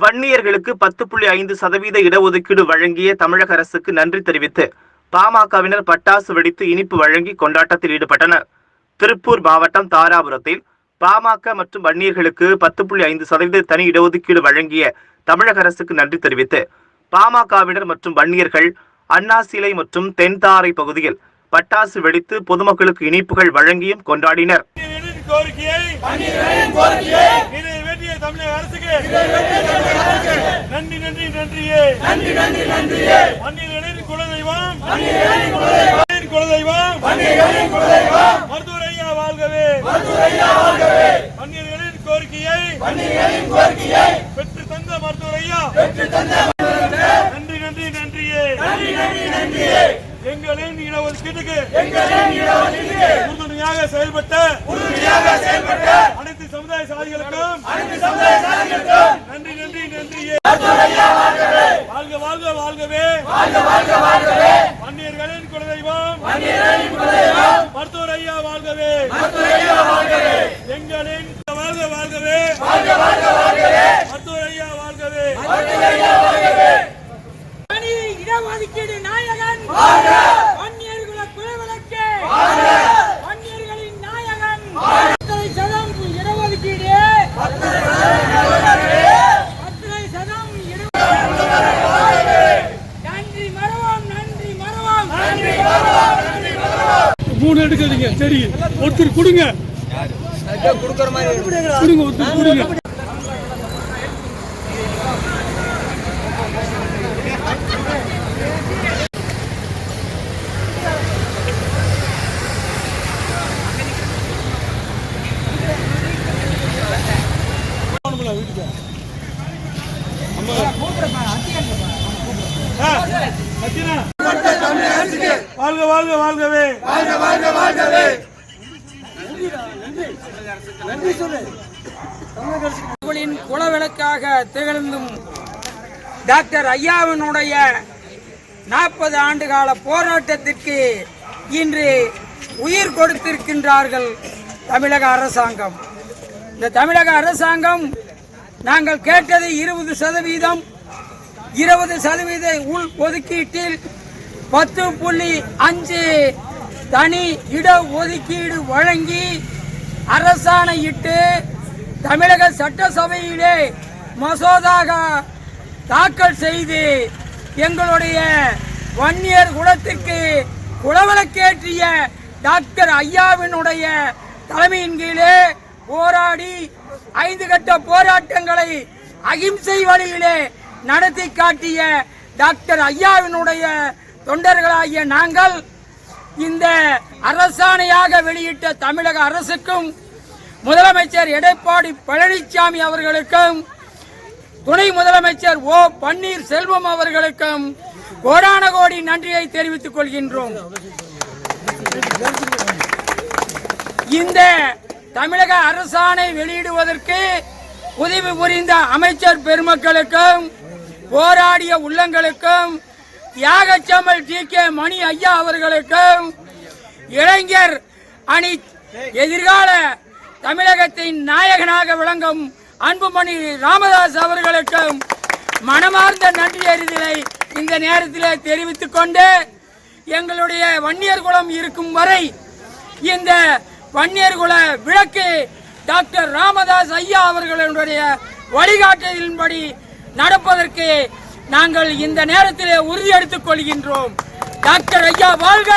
வன்னியர்களுக்கு 10.5% இடஒதுக்கீடு வழங்கிய தமிழக அரசுக்கு நன்றி தெரிவித்து பாமகவினர் பட்டாசு வெடித்து இனிப்பு வழங்கி கொண்டாட்டத்தில் ஈடுபட்டனர். திருப்பூர் மாவட்டம் தாராபுரத்தில் பாமக மற்றும் வன்னியர்களுக்கு 10.5% தனி இடஒதுக்கீடு வழங்கிய தமிழக அரசுக்கு நன்றி தெரிவித்து பாமகவினர் மற்றும் வன்னியர்கள் அண்ணா சிலை மற்றும் தென்தாரை பகுதியில் பட்டாசு வெடித்து பொதுமக்களுக்கு இனிப்புகள் வழங்கியும் கொண்டாடினர். தமிழக அரசுக்கு நன்றி நன்றி நன்றியே வன்னியர்களின் குலதெய்வம் மருத்துவர் ஐயா வாழ்கவே வன்னியர்களின் கோரிக்கையை பெற்று தந்த மருத்துவர் ஐயா நன்றி நன்றி நன்றியே எங்களின் இடஒதுக்கீட்டுக்கு உறுதுணையாக செயல்பட்ட அனைத்து சமுதாய சாதிகளுக்கும் நன்றி நன்றி நன்றியே வாழ்க வாழ்க வாழ்கவே வன்னியர்களின் குலதெய்வம் மருத்துவர் ஐயா வாழ்கவே எங்களின் வாழ்க வாழ்கவே மருத்துவர் ஐயா வாழ்கவே இடஒதுக்கீடு நாயகன் வன்னியர்குல குலவிளக்கே வன்னியர்களின் நாயகன் 10% இடஒதுக்கீடு 10% நன்றி மறவோம் மூணு எடுக்காதீங்க. சரி ஒருத்தர் கொடுங்க கொடுக்கற மாதிரி கொடுங்க ஒருத்தர் கொடுங்க. வாழ்க வாழ்க வாழ்கவே குலவிளக்காக திகழ்ந்தும் டாக்டர் ஐயாவினுடைய 40 ஆண்டுகால போராட்டத்திற்கு இன்று உயிர் கொடுத்திருக்கின்றார்கள் தமிழக அரசாங்கம். இந்த தமிழக அரசாங்கம் நாங்கள் கேட்டது 20% உள் ஒதுக்கீட்டில் 10.5 தனி இட ஒதுக்கீடு வழங்கி அரசாணையிட்டு தமிழக சட்டசபையிலே மசோதாக தாக்கல் செய்து எங்களுடைய வன்னியர் குலத்திற்கு குலவிளக்கேற்றிய டாக்டர் ஐயாவினுடைய தலைமையின் கீழே போராடி 5 கட்ட போராட்டங்களை அகிம்சை வழியிலே நடத்தி காட்டிய டாக்டர் ஐயாவினுடைய தொண்டர்களாகிய நாங்கள் இந்த அரசாணையாக வெளியிட்ட தமிழக அரசுக்கும் முதலமைச்சர் எடப்பாடி பழனிசாமி அவர்களுக்கும் துணை முதலமைச்சர் ஓ பன்னீர்செல்வம் அவர்களுக்கும் கோடான கோடி நன்றியை தெரிவித்துக் கொள்கின்றோம். இந்த தமிழக அரசாணை வெளியிடுவதற்கு உதவி புரிந்த அமைச்சர் பெருமக்களுக்கும் போராடிய உள்ளங்களுக்கும் தியாகச்சம்மல் டி.கே. மணி ஐயா அவர்களுக்கும் இளைஞர் அணி எதிர்கால தமிழகத்தின் நாயகனாக விளங்கும் அன்புமணி ராமதாஸ் அவர்களுக்கும் மனமார்ந்த நன்றி அறிதலை இந்த நேரத்தில் தெரிவித்துக் கொண்டு எங்களுடைய வன்னியர் குலம் இருக்கும் வரை இந்த வன்னியர் குல விளக்கு டாக்டர் ராமதாஸ் ஐயா அவர்களுடைய வழிகாட்டுதலின்படி நடப்பதற்கு நாங்கள் இந்த நேரத்தில் உறுதி எடுத்துக் கொள்கின்றோம். டாக்டர் ஐயா வாழ்க.